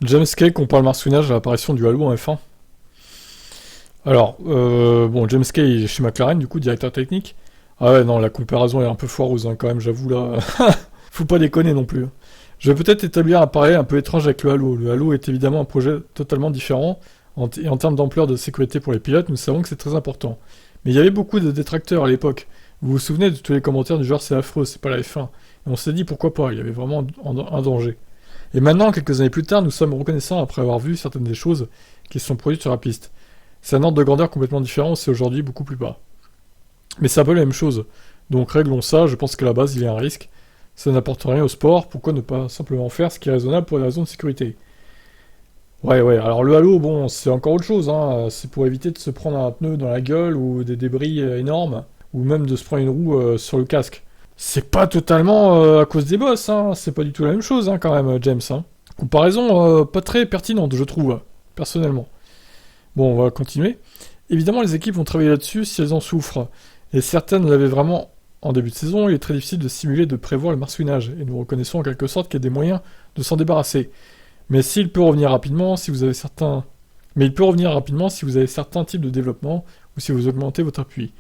James Kay compare le marsouinage à l'apparition du Halo en F1. Alors, bon, James Kay il est chez McLaren, du coup, directeur technique. Ah ouais, non, la comparaison est un peu foireuse, hein, quand même, j'avoue, là. Faut pas déconner non plus. Je vais peut-être établir un parallèle un peu étrange avec le Halo. Le Halo est évidemment un projet totalement différent, et en termes d'ampleur de sécurité pour les pilotes, nous savons que c'est très important. Mais il y avait beaucoup de détracteurs à l'époque. Vous vous souvenez de tous les commentaires du genre c'est affreux, c'est pas la F1. Et on s'est dit pourquoi pas, il y avait vraiment un danger. Et maintenant, quelques années plus tard, nous sommes reconnaissants après avoir vu certaines des choses qui se sont produites sur la piste. C'est un ordre de grandeur complètement différent, c'est aujourd'hui beaucoup plus bas. Mais c'est un peu la même chose. Donc réglons ça, je pense qu'à la base il y a un risque. Ça n'apporte rien au sport, pourquoi ne pas simplement faire ce qui est raisonnable pour des raisons de sécurité? Ouais, alors le halo, bon, c'est encore autre chose, hein. C'est pour éviter de se prendre un pneu dans la gueule ou des débris énormes, ou même de se prendre une roue sur le casque. C'est pas totalement à cause des boss, hein. C'est pas du tout la même chose, hein, quand même, James, hein. Comparaison pas très pertinente, je trouve, personnellement. Bon, on va continuer. Évidemment, les équipes vont travailler là-dessus si elles en souffrent. Et certaines l'avaient vraiment en début de saison, il est très difficile de simuler, de prévoir le marsouinage. Et nous reconnaissons en quelque sorte qu'il y a des moyens de s'en débarrasser. Mais s'il peut revenir rapidement, si vous avez certains... Mais il peut revenir rapidement si vous avez certains types de développement ou si vous augmentez votre appui.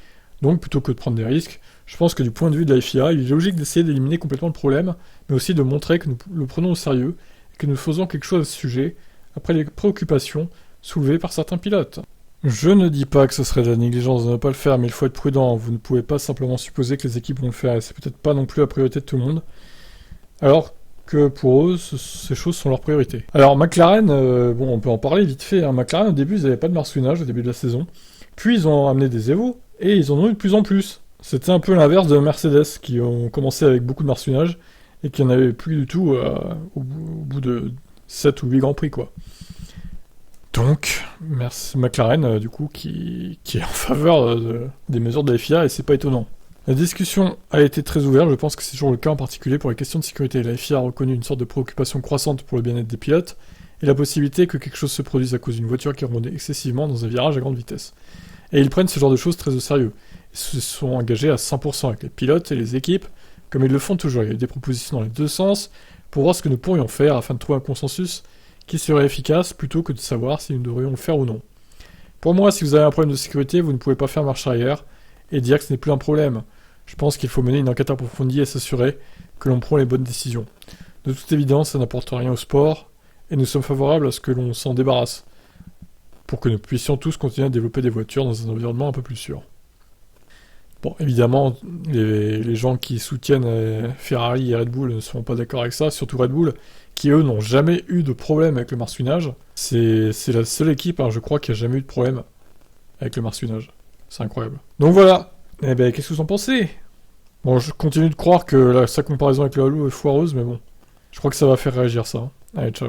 Donc, plutôt que de prendre des risques, je pense que du point de vue de la FIA, il est logique d'essayer d'éliminer complètement le problème, mais aussi de montrer que nous le prenons au sérieux et que nous faisons quelque chose à ce sujet, après les préoccupations soulevées par certains pilotes. Je ne dis pas que ce serait de la négligence de ne pas le faire, mais il faut être prudent. Vous ne pouvez pas simplement supposer que les équipes vont le faire, et c'est peut-être pas non plus la priorité de tout le monde. Alors que pour eux, ces choses sont leurs priorités. Alors McLaren, bon, on peut en parler vite fait, hein. McLaren, au début, ils n'avaient pas de marsouinage au début de la saison. Puis ils ont amené des Evo, et ils en ont eu de plus en plus. C'était un peu l'inverse de Mercedes, qui ont commencé avec beaucoup de marsouinage, et qui n'en avaient plus du tout au bout de 7 ou 8 Grands Prix, quoi. Donc, merci McLaren, du coup, qui est en faveur des mesures de la FIA, et c'est pas étonnant. La discussion a été très ouverte, je pense que c'est toujours le cas en particulier pour les questions de sécurité. La FIA a reconnu une sorte de préoccupation croissante pour le bien-être des pilotes, et la possibilité que quelque chose se produise à cause d'une voiture qui rebondit excessivement dans un virage à grande vitesse. Et ils prennent ce genre de choses très au sérieux. Ils se sont engagés à 100% avec les pilotes et les équipes, comme ils le font toujours. Il y a eu des propositions dans les deux sens, pour voir ce que nous pourrions faire afin de trouver un consensus qui serait efficace plutôt que de savoir si nous devrions le faire ou non. Pour moi, si vous avez un problème de sécurité, vous ne pouvez pas faire marche arrière et dire que ce n'est plus un problème. Je pense qu'il faut mener une enquête approfondie et s'assurer que l'on prend les bonnes décisions. De toute évidence, ça n'apporte rien au sport et nous sommes favorables à ce que l'on s'en débarrasse pour que nous puissions tous continuer à développer des voitures dans un environnement un peu plus sûr. Bon, évidemment, les gens qui soutiennent Ferrari et Red Bull ne seront pas d'accord avec ça, surtout Red Bull, qui eux n'ont jamais eu de problème avec le marsouinage. C'est la seule équipe, hein, je crois, qui a jamais eu de problème avec le marsouinage. C'est incroyable. Donc voilà. Eh ben, qu'est-ce que vous en pensez? Bon, je continue de croire que sa comparaison avec le Halo est foireuse, mais bon. Je crois que ça va faire réagir ça. Allez, ciao.